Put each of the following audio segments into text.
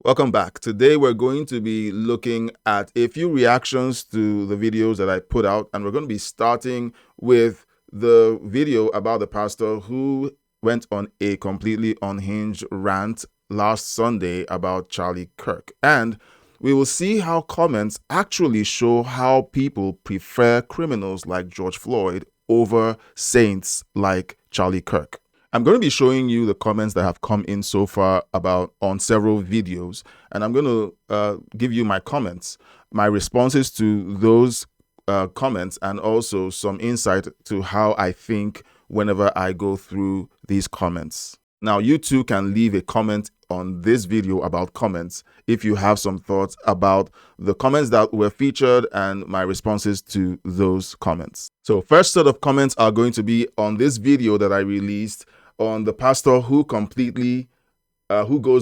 Welcome back. Today we're going to be looking at a few reactions to the videos that I put out, and we're going to be starting with the video about the pastor who went on a completely unhinged rant last Sunday about Charlie Kirk. And we will see how comments actually show how people prefer criminals like George Floyd over saints like Charlie Kirk. I'm going to be showing you the comments that have come in so far about on several videos, and I'm going to give you my comments, my responses to those comments, and also some insight to how I think whenever I go through these comments. Now, you too can leave a comment on this video about comments if you have some thoughts about the comments that were featured and my responses to those comments. So first set of comments are going to be on this video that I released on the pastor who goes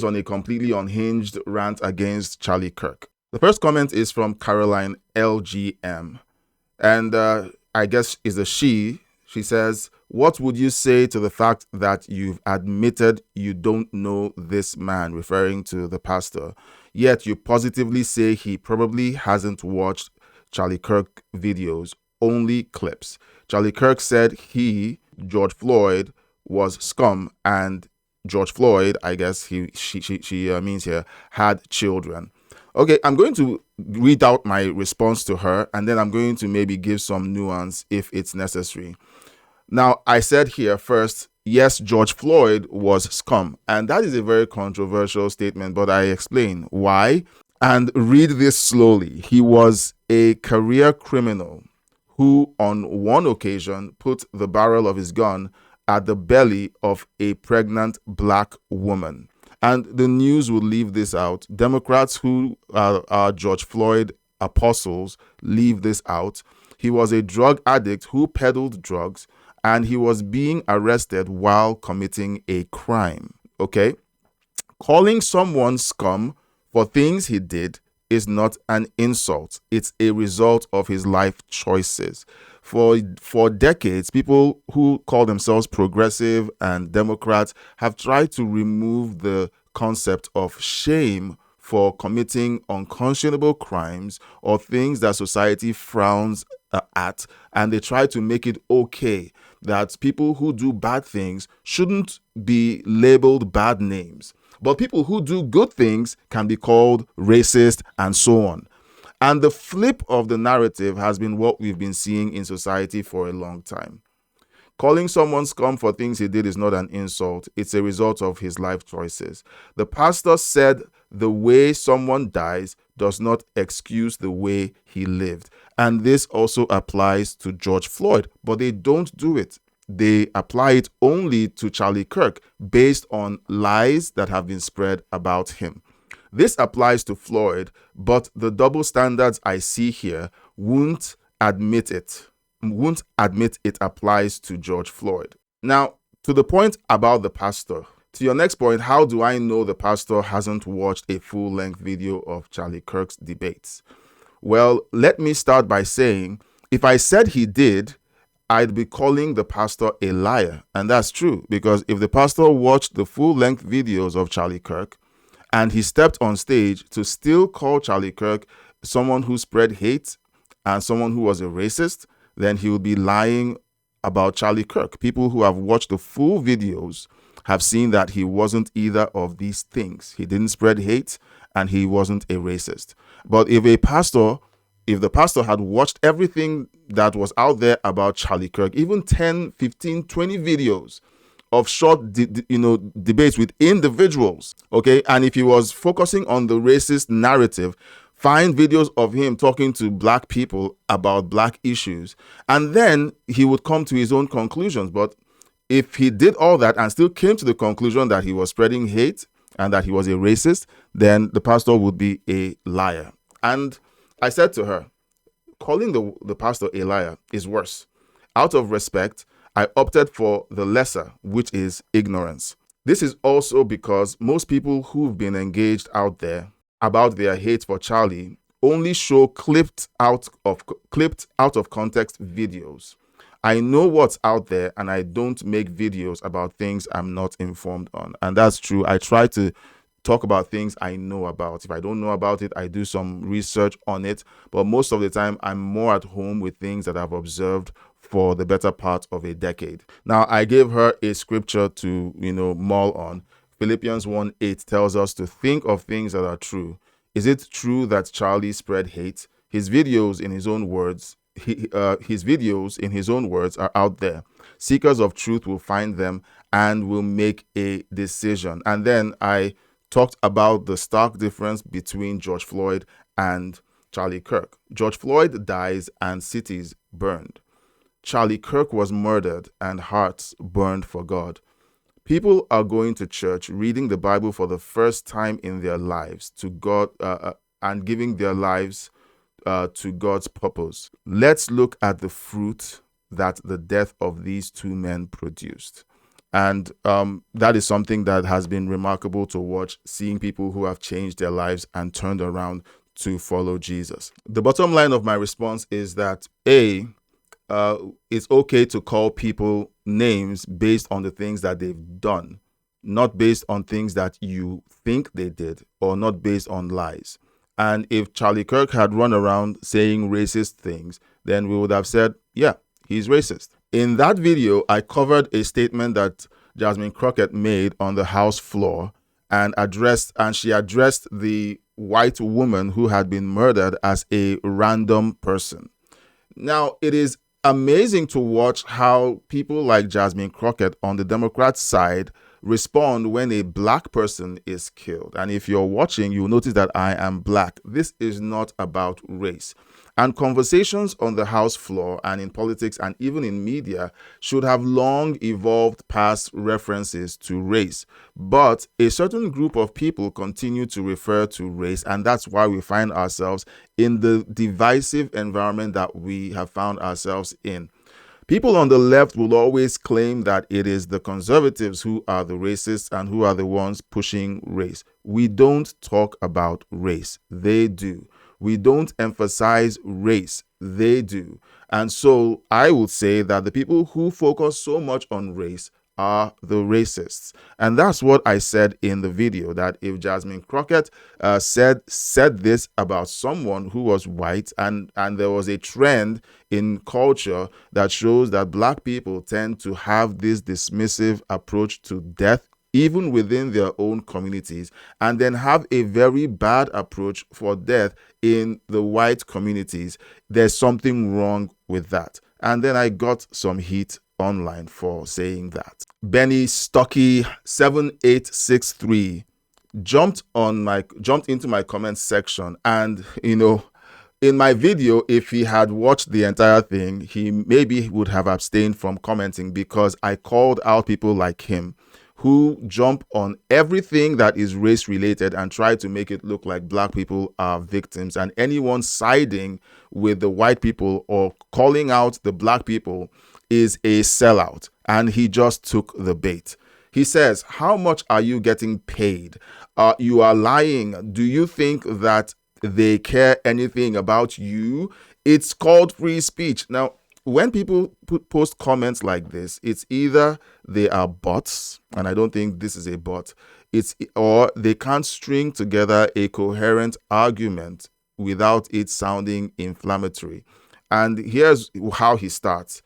on a completely unhinged rant against Charlie Kirk. The first comment is from Caroline LGM, and I guess is a she. She says, "What would you say to the fact that you've admitted you don't know this man," referring to the pastor, "yet you positively say he probably hasn't watched Charlie Kirk videos, only clips. Charlie Kirk said George Floyd, was scum, and George Floyd, I guess she means here, had children." Okay, I'm going to read out my response to her, and then I'm going to maybe give some nuance if it's necessary. Now, I said here first, yes, George Floyd was scum, and that is a very controversial statement, but I explain why. And read this slowly. He was a career criminal who, on one occasion, put the barrel of his gun at the belly of a pregnant black woman. And the news will leave this out. Democrats who are George Floyd apostles leave this out. He was a drug addict who peddled drugs, and he was being arrested while committing a crime. Okay? Calling someone scum for things he did is not an insult. It's a result of his life choices. For decades, people who call themselves progressive and Democrats have tried to remove the concept of shame for committing unconscionable crimes or things that society frowns at, and they try to make it okay that people who do bad things shouldn't be labeled bad names, but people who do good things can be called racist and so on. And the flip of the narrative has been what we've been seeing in society for a long time. Calling someone scum for things he did is not an insult. It's a result of his life choices. The pastor said the way someone dies does not excuse the way he lived. And this also applies to George Floyd, but they don't do it. They apply it only to Charlie Kirk based on lies that have been spread about him. This applies to Floyd, but the double standards I see here won't admit it applies to George Floyd. Now, to the point about the pastor, to your next point, how do I know the pastor hasn't watched a full-length video of Charlie Kirk's debates? Well, let me start by saying, if I said he did, I'd be calling the pastor a liar. And that's true, because if the pastor watched the full-length videos of Charlie Kirk, and he stepped on stage to still call Charlie Kirk someone who spread hate and someone who was a racist, then he would be lying about Charlie Kirk. People who have watched the full videos have seen that he wasn't either of these things. He didn't spread hate and he wasn't a racist. But if the pastor had watched everything that was out there about Charlie Kirk, even 10, 15, 20 videos of short debates with individuals, okay, and if he was focusing on the racist narrative, find videos of him talking to black people about black issues, and then he would come to his own conclusions. But if he did all that and still came to the conclusion that he was spreading hate and that he was a racist, then the pastor would be a liar. And I said to her, calling the pastor a liar is worse. Out of respect, I opted for the lesser, which is ignorance. This is also because most people who've been engaged out there about their hate for Charlie only show clipped out of context videos. I know what's out there, and I don't make videos about things I'm not informed on. And that's true. I try to talk about things I know about. If I don't know about it, I do some research on it. But most of the time, I'm more at home with things that I've observed for the better part of a decade. Now, I gave her a scripture to, mull on. Philippians 1:8 tells us to think of things that are true. Is it true that Charlie spread hate? His videos, in his own words, are out there. Seekers of truth will find them and will make a decision. And then I talked about the stark difference between George Floyd and Charlie Kirk. George Floyd dies and cities burned. Charlie Kirk was murdered and hearts burned for God. People are going to church, reading the Bible for the first time in their lives to God and giving their lives to God's purpose. Let's look at the fruit that the death of these two men produced. And that is something that has been remarkable to watch, seeing people who have changed their lives and turned around to follow Jesus. The bottom line of my response is that it's okay to call people names based on the things that they've done, not based on things that you think they did, or not based on lies. And if Charlie Kirk had run around saying racist things, then we would have said, yeah, he's racist. In that video, I covered a statement that Jasmine Crockett made on the House floor and she addressed the white woman who had been murdered as a random person. Now, it is amazing to watch how people like Jasmine Crockett on the Democrat side respond when a black person is killed. And if you're watching, you'll notice that I am black. This is not about race. And conversations on the House floor and in politics and even in media should have long evolved past references to race. But a certain group of people continue to refer to race, and that's why we find ourselves in the divisive environment that we have found ourselves in. People on the left will always claim that it is the conservatives who are the racists and who are the ones pushing race. We don't talk about race. They do. We don't emphasize race. They do. And so I would say that the people who focus so much on race are the racists. And that's what I said in the video, that if Jasmine Crockett said this about someone who was white, and there was a trend in culture that shows that black people tend to have this dismissive approach to death, even within their own communities, and then have a very bad approach for death in the white communities, there's something wrong with that. And then I got some heat online for saying that. Benny Stocky 7863 jumped into my comment section, and in my video, if he had watched the entire thing, he maybe would have abstained from commenting, because I called out people like him who jump on everything that is race related and try to make it look like black people are victims, and anyone siding with the white people or calling out the black people is a sellout. And he just took the bait. He says, how much are you getting paid? You are lying. Do you think that they care anything about you? It's called free speech. Now, when people post comments like this, it's either they are bots, and I don't think this is a bot, or they can't string together a coherent argument without it sounding inflammatory. And here's how he starts.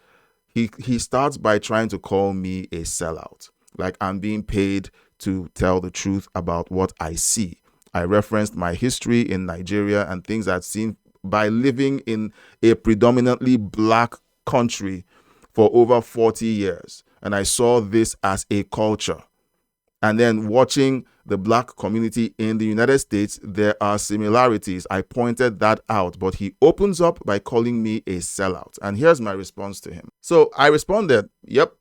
He starts by trying to call me a sellout, like I'm being paid to tell the truth about what I see. I referenced my history in Nigeria and things I've seen by living in a predominantly black country for over 40 years. And I saw this as a culture. And then watching the black community in the United States, there are similarities. I pointed that out, but he opens up by calling me a sellout. And here's my response to him. So I responded, yep,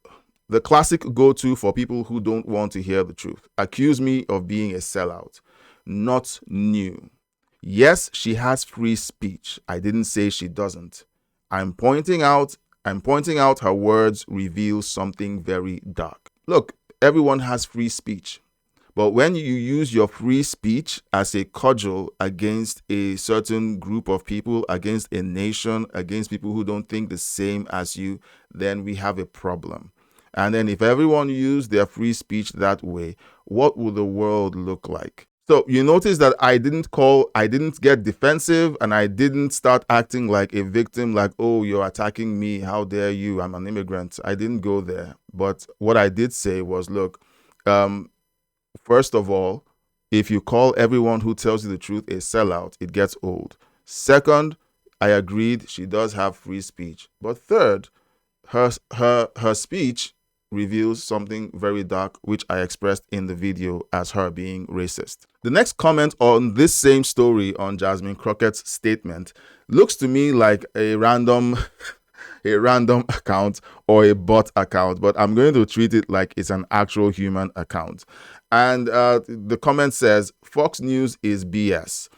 the classic go-to for people who don't want to hear the truth. Accuse me of being a sellout. Not new. Yes, she has free speech. I didn't say she doesn't. I'm pointing out her words reveal something very dark. Look, everyone has free speech. But when you use your free speech as a cudgel against a certain group of people, against a nation, against people who don't think the same as you, then we have a problem. And then if everyone used their free speech that way, what would the world look like? So you notice that I didn't get defensive, and I didn't start acting like a victim, like, oh, you're attacking me. How dare you? I'm an immigrant. I didn't go there. But what I did say was, look, um, first of all, if you call everyone who tells you the truth a sellout, it gets old. Second, I agreed she does have free speech. But third, her speech reveals something very dark, which I expressed in the video as her being racist. The next comment on this same story on Jasmine Crockett's statement looks to me like a random a random account or a bot account, but I'm going to treat it like it's an actual human account. And the comment says, Fox News is BS.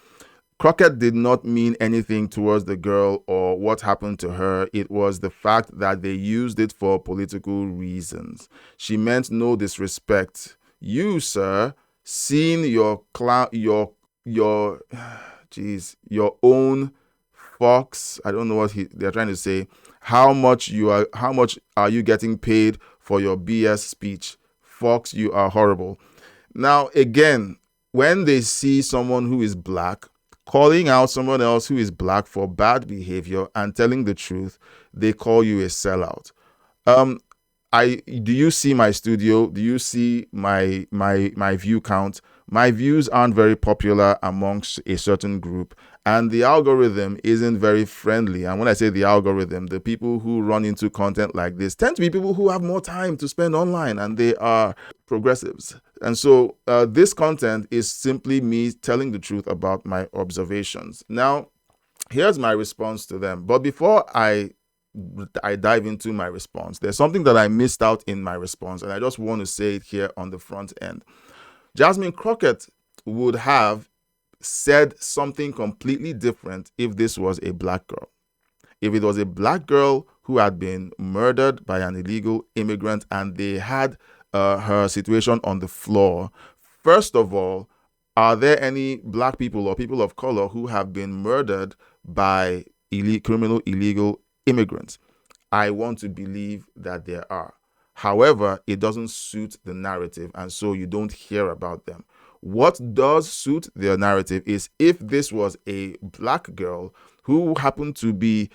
Crockett did not mean anything towards the girl or what happened to her. It was the fact that they used it for political reasons. She meant no disrespect. You, sir, seen your your own Fox. I don't know what they're trying to say. How much are you getting paid for your BS speech? Fox, you are horrible. Now, again, when they see someone who is black calling out someone else who is black for bad behavior and telling the truth, they call you a sellout. Um, do you see my studio? Do you see my view count? My views aren't very popular amongst a certain group, and the algorithm isn't very friendly. And when I say the algorithm, the people who run into content like this tend to be people who have more time to spend online, and they are progressives. And so this content is simply me telling the truth about my observations. Now, here's my response to them. But before I dive into my response, there's something that I missed out in my response, and I just want to say it here on the front end. Jasmine Crockett would have said something completely different if this was a black girl. If it was a black girl who had been murdered by an illegal immigrant and they had her situation on the floor, first of all, are there any black people or people of color who have been murdered by criminal illegal immigrants? I want to believe that there are. However, it doesn't suit the narrative, and so you don't hear about them. What does suit their narrative is if this was a black girl who happened to be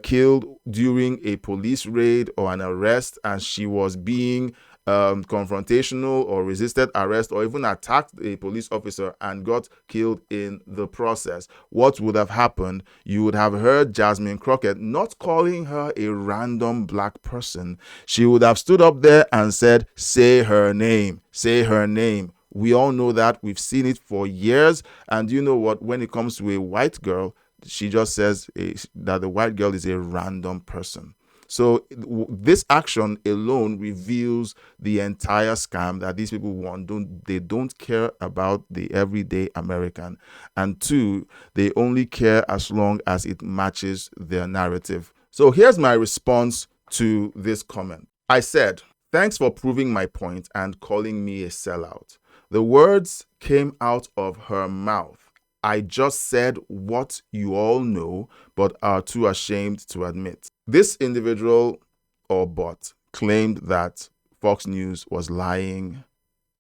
killed during a police raid or an arrest, and she was being confrontational or resisted arrest or even attacked a police officer and got killed in the process. What would have happened? You would have heard Jasmine Crockett not calling her a random black person. She would have stood up there and said, say her name, say her name. We all know that. We've seen it for years. And you know what? When it comes to a white girl, she just says that the white girl is a random person. So this action alone reveals the entire scam that these people want. They don't care about the everyday American. And two, they only care as long as it matches their narrative. So here's my response to this comment. I said, thanks for proving my point and calling me a sellout. The words came out of her mouth. I just said what you all know, but are too ashamed to admit. This individual or bot claimed that Fox News was lying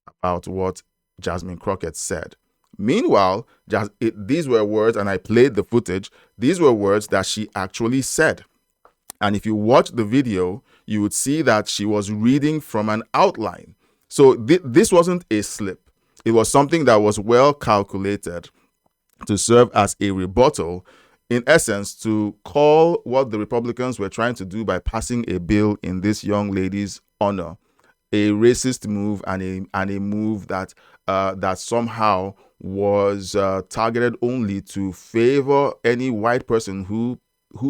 about what Jasmine Crockett said. Meanwhile, these were words, and I played the footage, these were words that she actually said. And if you watch the video, you would see that she was reading from an outline. So this wasn't a slip. It was something that was well calculated to serve as a rebuttal, in essence, to call what the Republicans were trying to do by passing a bill in this young lady's honor a racist move and a move that somehow was targeted only to favor any white person who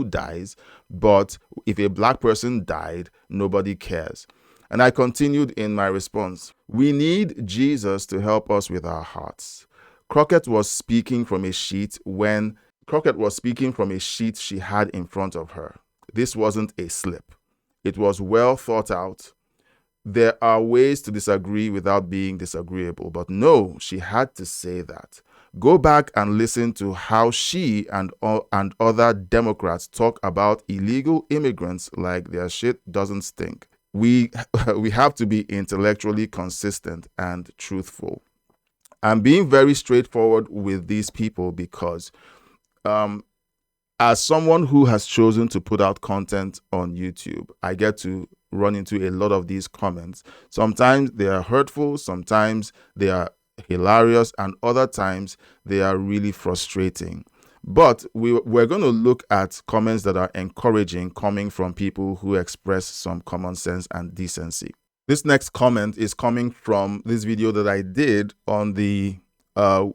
dies. But if a black person died, nobody cares. And I continued in my response. We need Jesus to help us with our hearts. Crockett was speaking from a sheet she had in front of her. This wasn't a slip. It was well thought out. There are ways to disagree without being disagreeable, but no, she had to say that. Go back and listen to how she and other Democrats talk about illegal immigrants like their shit doesn't stink. We have to be intellectually consistent and truthful. I'm being very straightforward with these people because as someone who has chosen to put out content on YouTube, I get to run into a lot of these comments. Sometimes they are hurtful, sometimes they are hilarious, and other times they are really frustrating. But we're going to look at comments that are encouraging, coming from people who express some common sense and decency. This next comment is coming from this video that I did on the 1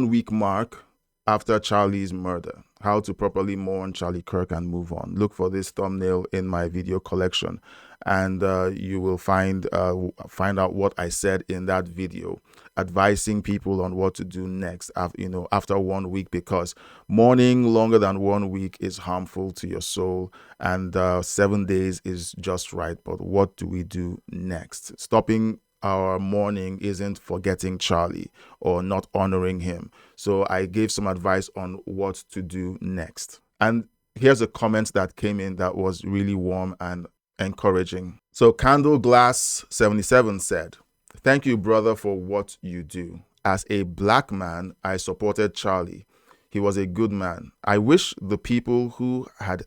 week mark after Charlie's murder. How to properly mourn Charlie Kirk and move on. Look for this thumbnail in my video collection, and you will find out what I said in that video, advising people on what to do next after 1 week, because mourning longer than 1 week is harmful to your soul, and 7 days is just right. But what do we do next? Stopping our mourning isn't forgetting Charlie or not honoring him. So I gave some advice on what to do next. And here's a comment that came in that was really warm and encouraging. So Candle Glass 77 said, "Thank you, brother, for what you do. As a black man, I supported Charlie. He was a good man. I wish the people who had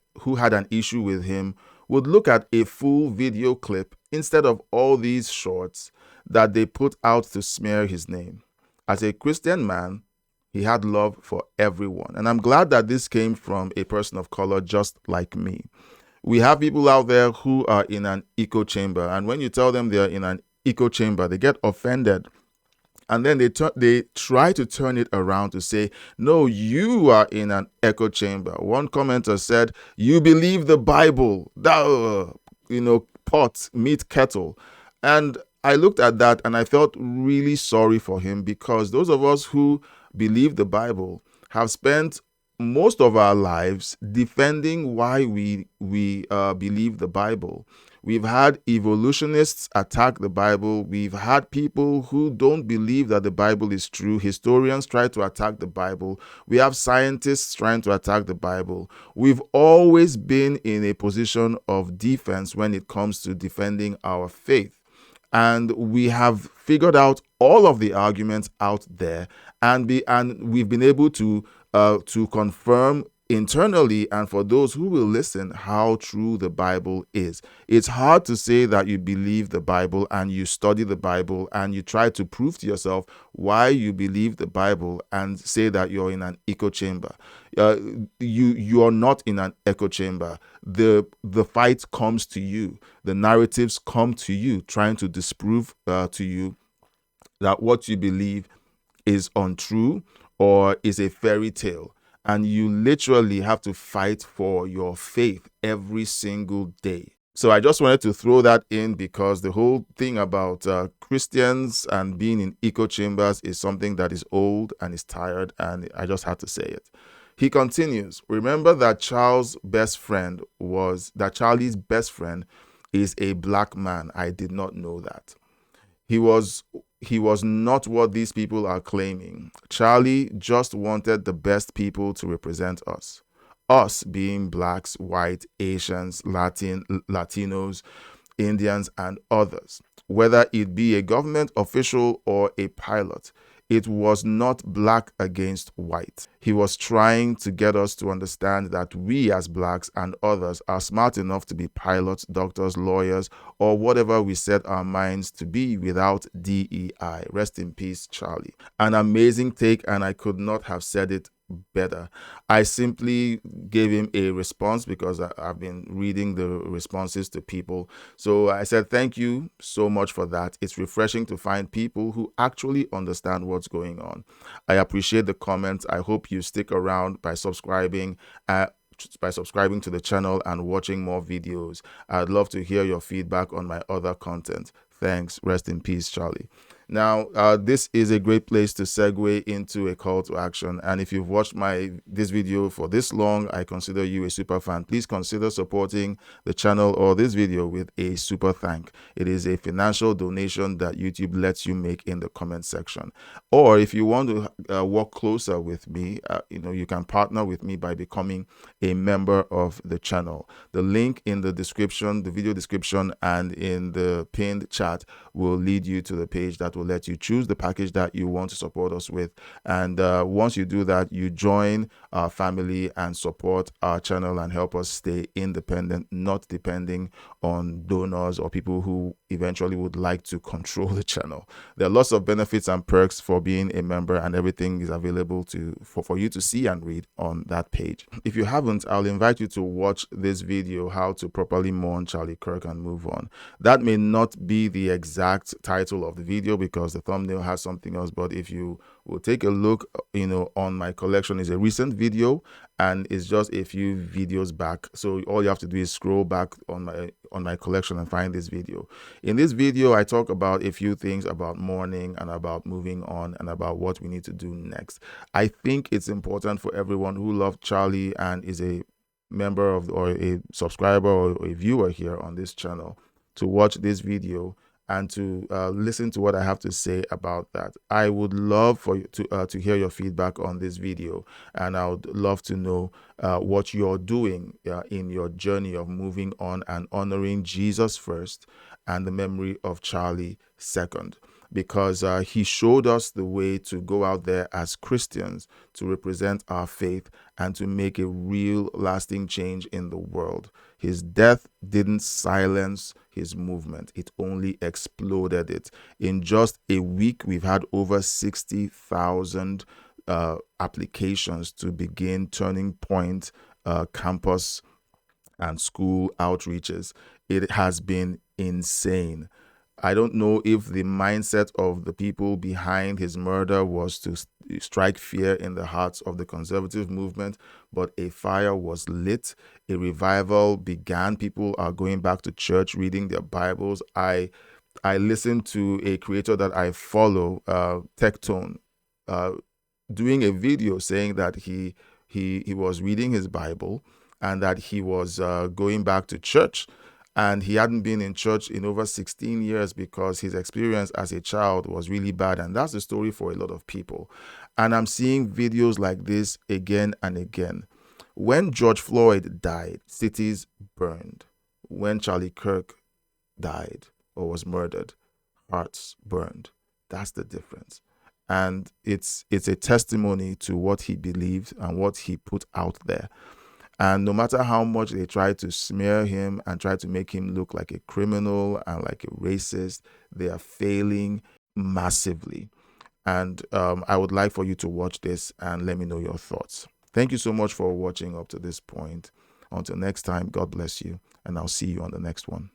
an issue with him would look at a full video clip instead of all these shorts that they put out to smear his name. As a Christian man, he had love for everyone." And I'm glad that this came from a person of color just like me. We have people out there who are in an echo chamber, and when you tell them they're in an echo chamber, they get offended. And then they try to turn it around to say, no, you are in an echo chamber. One commenter said, "You believe the Bible, pot, meet kettle." And I looked at that and I felt really sorry for him, because those of us who believe the Bible have spent most of our lives defending why we believe the Bible. We've had evolutionists attack the Bible. We've had people who don't believe that the Bible is true. Historians try to attack the Bible. We have scientists trying to attack the Bible. We've always been in a position of defense when it comes to defending our faith. And we have figured out all of the arguments out there, and we've been able to confirm internally, and for those who will listen, how true the Bible is. It's hard to say that you believe the Bible and you study the Bible and you try to prove to yourself why you believe the Bible and say that you're in an echo chamber. You are not in an echo chamber. The fight comes to you. The narratives come to you, trying to disprove to you that what you believe is untrue or is a fairy tale. And you literally have to fight for your faith every single day. So I just wanted to throw that in, because the whole thing about Christians and being in echo chambers is something that is old and is tired, and I just had to say it. He continues, "Remember that Charlie's best friend is a black man. I did not know that. He was not what these people are claiming. Charlie just wanted the best people to represent us. Us being blacks, white, Asians, Latinos, Indians, and others. Whether it be a government official or a pilot, it was not black against white. He was trying to get us to understand that we as blacks and others are smart enough to be pilots, doctors, lawyers, or whatever we set our minds to be without DEI. Rest in peace, Charlie." An amazing take, and I could not have said it better. I simply gave him a response because I've been reading the responses to people. So I said, thank you so much for that. It's refreshing to find people who actually understand what's going on. I appreciate the comments. I hope you stick around by subscribing to the channel and watching more videos. I'd love to hear your feedback on my other content. Thanks. Rest in peace, Charlie. Now, this is a great place to segue into a call to action. And if you've watched this video for this long, I consider you a super fan. Please consider supporting the channel or this video with a super thank. It is a financial donation that YouTube lets you make in the comment section. Or if you want to work closer with me, you can partner with me by becoming a member of the channel. The link in the description, the video description, and in the pinned chat will lead you to the page that will let you choose the package that you want to support us with. And once you do that, you join our family and support our channel and help us stay independent, not depending on donors or people who eventually would like to control the channel. There are lots of benefits and perks for being a member, and everything is available for you to see and read on that page. If you haven't, I'll invite you to watch this video, How to Properly Mourn Charlie Kirk and Move On. That may not be the exact title of the video because the thumbnail has something else, but if you will take a look, on my collection, is a recent video and it's just a few videos back. So all you have to do is scroll back on my collection and find this video. In this video, I talk about a few things about mourning and about moving on and about what we need to do next. I think it's important for everyone who loved Charlie and is a member of or a subscriber or a viewer here on this channel to watch this video and to listen to what I have to say about that. I would love for you to hear your feedback on this video, and I would love to know what you're doing in your journey of moving on and honoring Jesus first and the memory of Charlie second, because he showed us the way to go out there as Christians to represent our faith and to make a real lasting change in the world. His death didn't silence his movement. It only exploded it. In just a week, we've had over 60,000 applications to begin Turning Point campus and school outreaches. It has been insane. I don't know if the mindset of the people behind his murder was to strike fear in the hearts of the conservative movement, but a fire was lit. A revival began. People are going back to church, reading their Bibles. I listened to a creator that I follow, Tectone, doing a video saying that he was reading his Bible and that he was going back to church. And he hadn't been in church in over 16 years because his experience as a child was really bad. And that's the story for a lot of people. And I'm seeing videos like this again and again. When George Floyd died, cities burned. When Charlie Kirk died or was murdered, hearts burned. That's the difference. And it's a testimony to what he believed and what he put out there. And no matter how much they try to smear him and try to make him look like a criminal and like a racist, they are failing massively. And I would like for you to watch this and let me know your thoughts. Thank you so much for watching up to this point. Until next time, God bless you, and I'll see you on the next one.